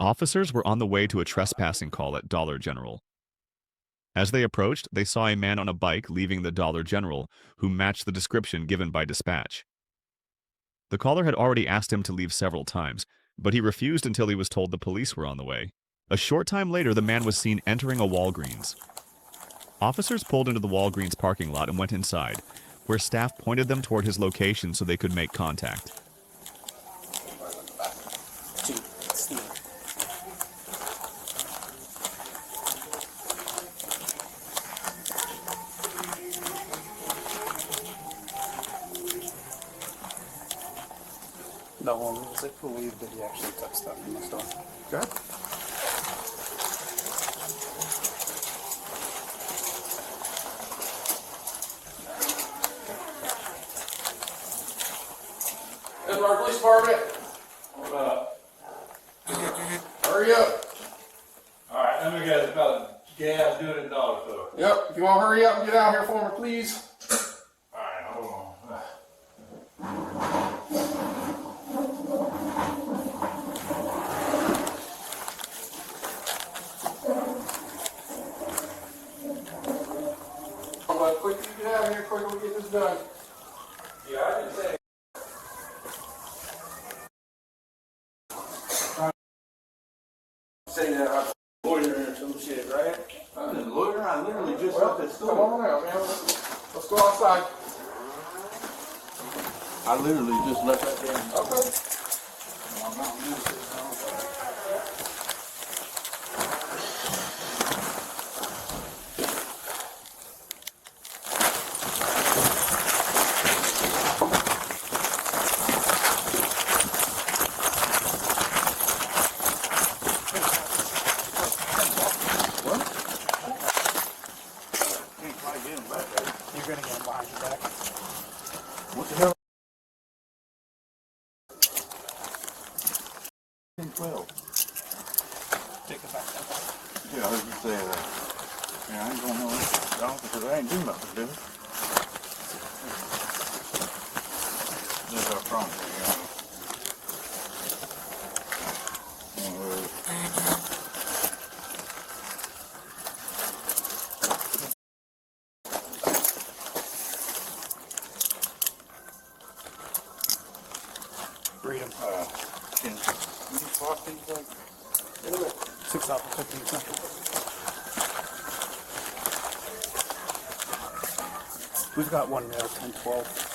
Officers were on the way to a trespassing call at Dollar General. As they approached, they saw a man on a bike leaving the Dollar General who matched the description given by dispatch. The caller had already asked him to leave several times, but he refused until he was told the police were on the way. A short time later, the man was seen entering a Walgreens. Officers pulled into the Walgreens parking lot and went inside, where staff pointed them toward his location so they could make contact. No one was it believed that he actually took stuff from the store. Good. Edgewater Police Department. What up? Hurry up. Alright, let me get about gas doing at the dollar store. Yep, if you want to hurry up and get out here for me, please. Alright, hold on. The quicker you get out of here, quicker we get this done. Yeah, I didn't say. Say that I'm loitering or some shit, right? I didn't loiter, I literally just left the Come store. on out, man. Let's go outside. I literally just left that damn. Okay. You're gonna get him behind your back. What the hell? 12. Take it back. Yeah, I was just saying that. Yeah, I ain't going nowhere. Because I ain't doing nothing, dude. That's our problem, you know. Read them. Can you talk things like 6 out of 15 seconds. We've got one male, 10-12.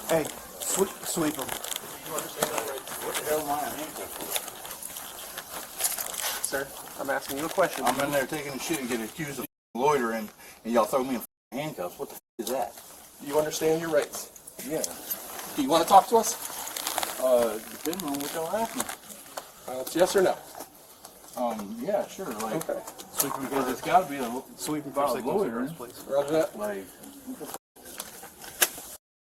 Hey, sweep them. what the hell am I handcuffed for? Sir, I'm asking you a question. I'm in there taking a shit and get accused of loitering, and y'all throw me in handcuffs. What the is that? You understand your rights. Yeah. Do you want to talk to us? Depending on what y'all ask me. It's yes or no. Yeah, sure. Like, Okay. because it's got to be a Sweep them for about signals and loitering. arrest, please. Roger that. Like,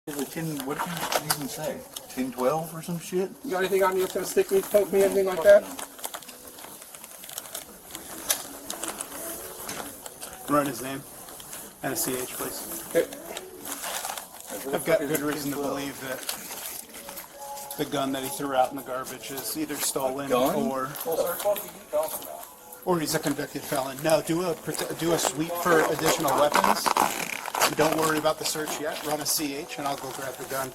is it 10? What did you even say? 10-12 or some shit? You got anything on you that's going to stick me, poke me, anything like that? Write his name and a CH, please. Okay. I've got good reason to believe that the gun that he threw out in the garbage is either stolen gun? Well, sir, what are you talking about? or he's a convicted felon. No, do a sweep for additional weapons. Don't worry about the search yet. Run a CH and I'll go grab the gun.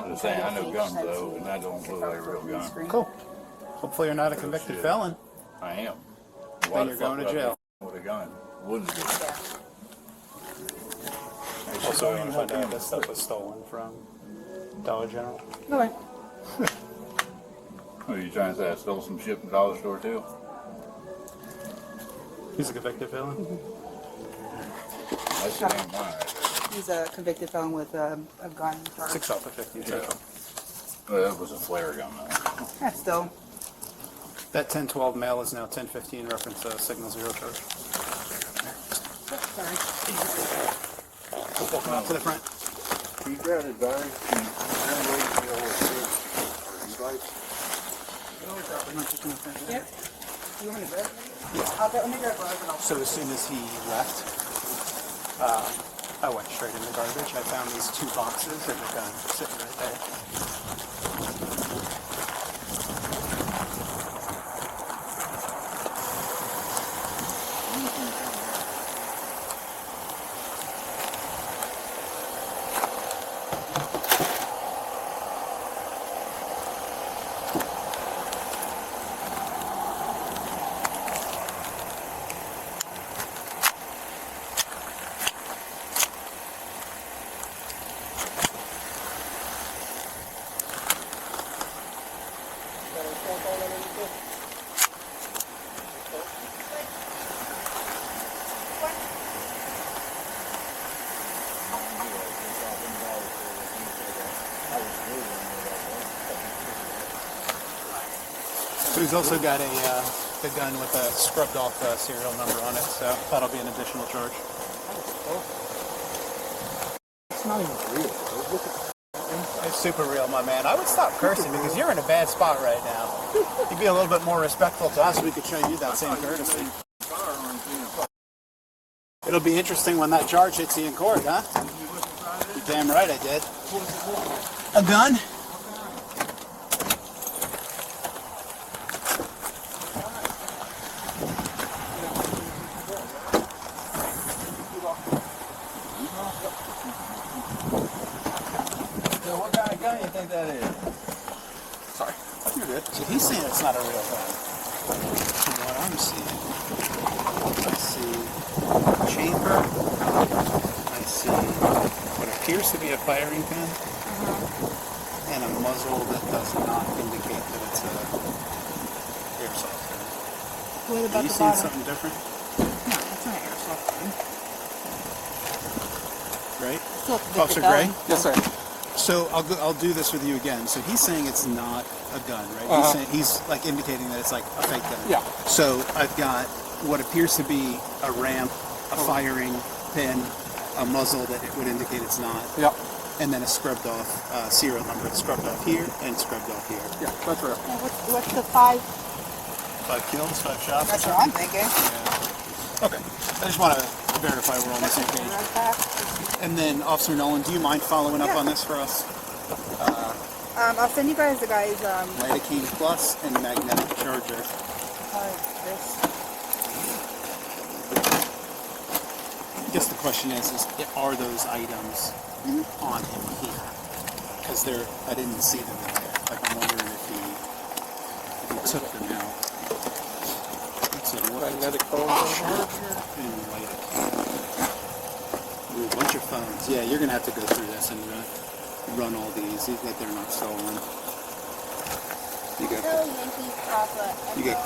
I'm just saying, I know guns though, and that don't look like a real gun. Cool. Hopefully you're not a convicted Shit. felon. I am. Then you're going to jail. With a gun. Wouldn't be. Also, we found out this stuff was stolen from Dollar General. Okay. Are you trying to say I stole some shit from the dollar store too? He's a convicted felon? That shit ain't mine. He's a convicted felon with a gun charge. 6 off of 50. Yeah. Well, that was a flare gun though. That's still. That 1012 mail is now 1015 reference signal 0 charge. Sorry. Welcome out to the front. Can you grab it, Barry? Can you grab it Yep. You want to grab it? Yeah. Let me grab it. So as soon as he left, I went straight in the garbage. I found these 2 boxes and the gun sitting right there. So he's also got a gun with a scrubbed off serial number on it, so that'll be an additional charge. It's not even real, bro. Look at It's super real, my man. I would stop cursing because you're in a bad spot right now. You'd be a little bit more respectful to us. We could show you that same courtesy. It'll be interesting when that charge hits you in court, huh? You're damn right I did. A gun? So what kind of gun you think that is? Sorry. You're good. So he's saying it's not a real gun. From what I'm seeing, I see a chamber. I see what appears to be a firing pin. And a muzzle that does not indicate that it's a airsoft gun. What Are about you the seeing bottom? something different? No, it's not an airsoft gun. Right? Still a convicted Officer felon. Gray? Yes, sir. So I'll do this with you again. So he's saying it's not a gun, right? He's saying, he's like indicating that it's like a fake gun. Yeah. So I've got what appears to be a ramp, a firing pin, a muzzle that it would indicate it's not, Yep. and then a scrubbed off serial number. It's scrubbed off here and scrubbed off here. Yeah, that's real. Yeah, what's the 5? 5 kills, 5 shots. That's what I'm thinking. Okay. I just want to verify we're on the same page. And then Officer Nolan, do you mind following up on this for us? I'll send you guys the guy's Lidocaine Plus and magnetic charger. this. I guess the question is are those items on him here? Because I didn't see them in there. Like, I'm wondering if he took them out. Let's see, what Magnetic phone charger. and Lidocaine. Ooh, a bunch of phones. Yeah, you're gonna have to go through this and run all these, see that they're not stolen. You got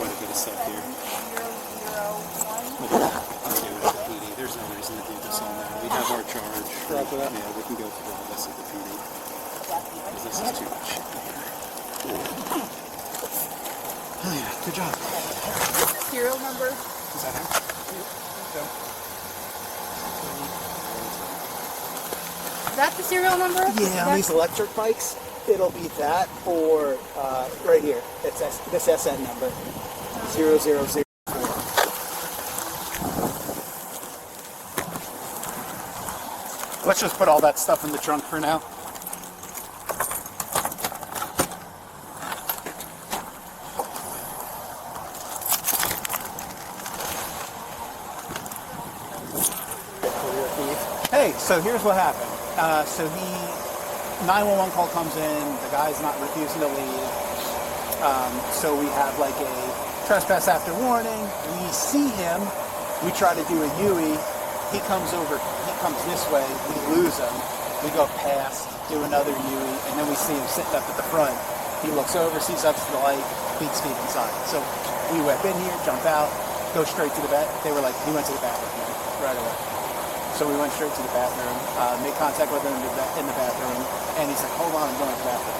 quite a bit of stuff here. Look at that. Okay, with the PD. There's no reason to do this on that. We have our charge. Roger that. Yeah, we can go through all this at the PD. Because this is too much. Oh yeah, good job. Serial number. Is that him? Is that the serial number? Yeah, on these electric bikes, it'll be that or right here. It's this SN number, 0004. Let's just put all that stuff in the trunk for now. Hey, so here's what happened. So he 911 call comes in. The guy's not refusing to leave. So we have like a trespass after warning. We see him. We try to do a UE. He comes over. He comes this way. We lose him. We go past, do another UE, and then we see him sitting up at the front. He looks over, sees us to the light, beats speed inside. So we whip in here, jump out, go straight to the bath. They were like, he went to the bathroom right away. So we went straight to the bathroom, made contact with him in the bathroom, and he's like, hold on, I'm going to the bathroom.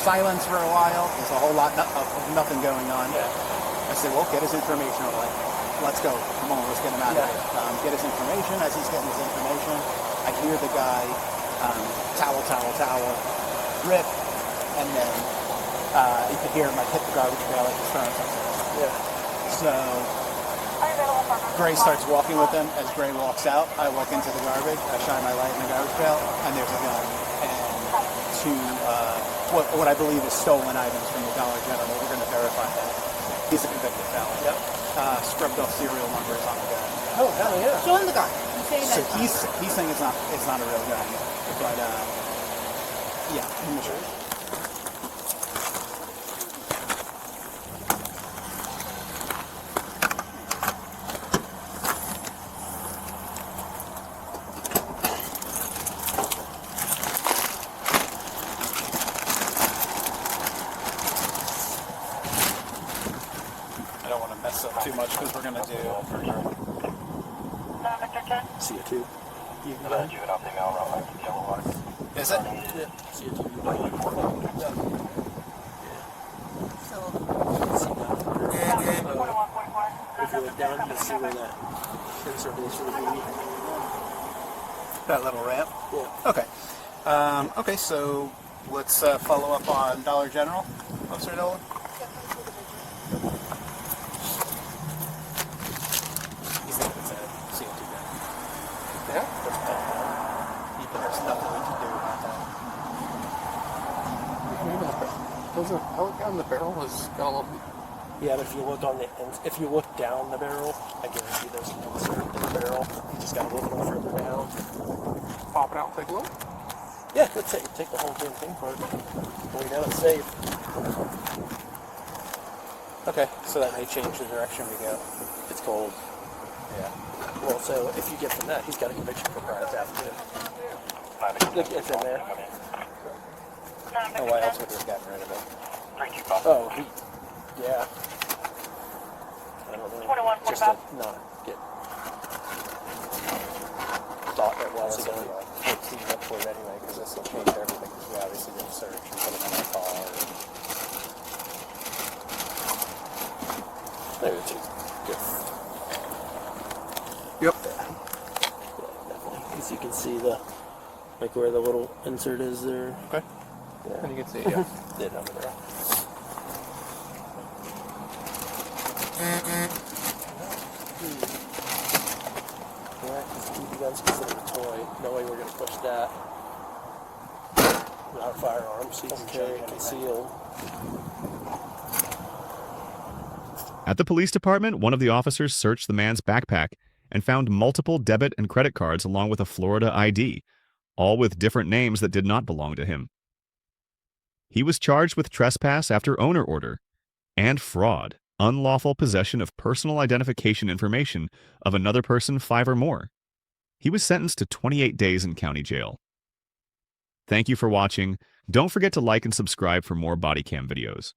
Silence for a while. There's a whole lot of nothing going on. I said, well, get his information. I'm like, let's go. Come on, let's get him out of here. Get his information. As he's getting his information, I hear the guy towel, rip, and then you could hear him like hit the garbage pail like he's throwing something. So Gray starts walking with him. As Gray walks out, I walk into the garbage. I shine my light in the garbage pail, and there's a gun and two what I believe is stolen items from the Dollar General. We're going to verify that. He's a convicted felon. Scrubbed off serial numbers on the gun. Oh, hell yeah. Show him the gun. He's saying So that. he's saying it's not a real gun, but yeah, I'm sure. I don't want to mess up too much because we're gonna do. CO2. Is it? If you look down, you can see where that insert is for the baby. That little ramp? Yeah. Okay. Okay, so let's follow up on Dollar General. Officer Nolan? He's thinking it's a CO2 gun. Yeah? There's nothing we can do about that. I look down the barrel has got a little. Yeah, but if you look on the if you look down the barrel, I guarantee there's an insert in the barrel. You just got a little bit further down. Pop it out, take a look. Yeah, let's take the whole damn thing for it. We know it's safe. Okay, so that may change the direction we go. It's cold. Yeah. Well, so if you get from that, he's got a conviction for prior theft too. Look, it's in there. Oh, why else would they have gotten rid of it? Oh, yeah. I don't know. Just to not get thought that was ago. It's cleaned up for it anyway, because this will change everything, because we obviously did a search and put it in my car. Maybe it's good. Yep. Yeah, definitely. Because you can see like where the little insert is there. Okay. Yeah. And you can see it, yeah. Yeah, over there. Yeah, because BB gun's considered a toy. No way we're going to push that. Not a firearm, so you can carry it concealed. At the police department, one of the officers searched the man's backpack and found multiple debit and credit cards along with a Florida ID, all with different names that did not belong to him. He was charged with trespass after owner order and fraud, unlawful possession of personal identification information of another person 5 or more. He was sentenced to 28 days in county jail. Thank you for watching. Don't forget to like and subscribe for more body cam videos.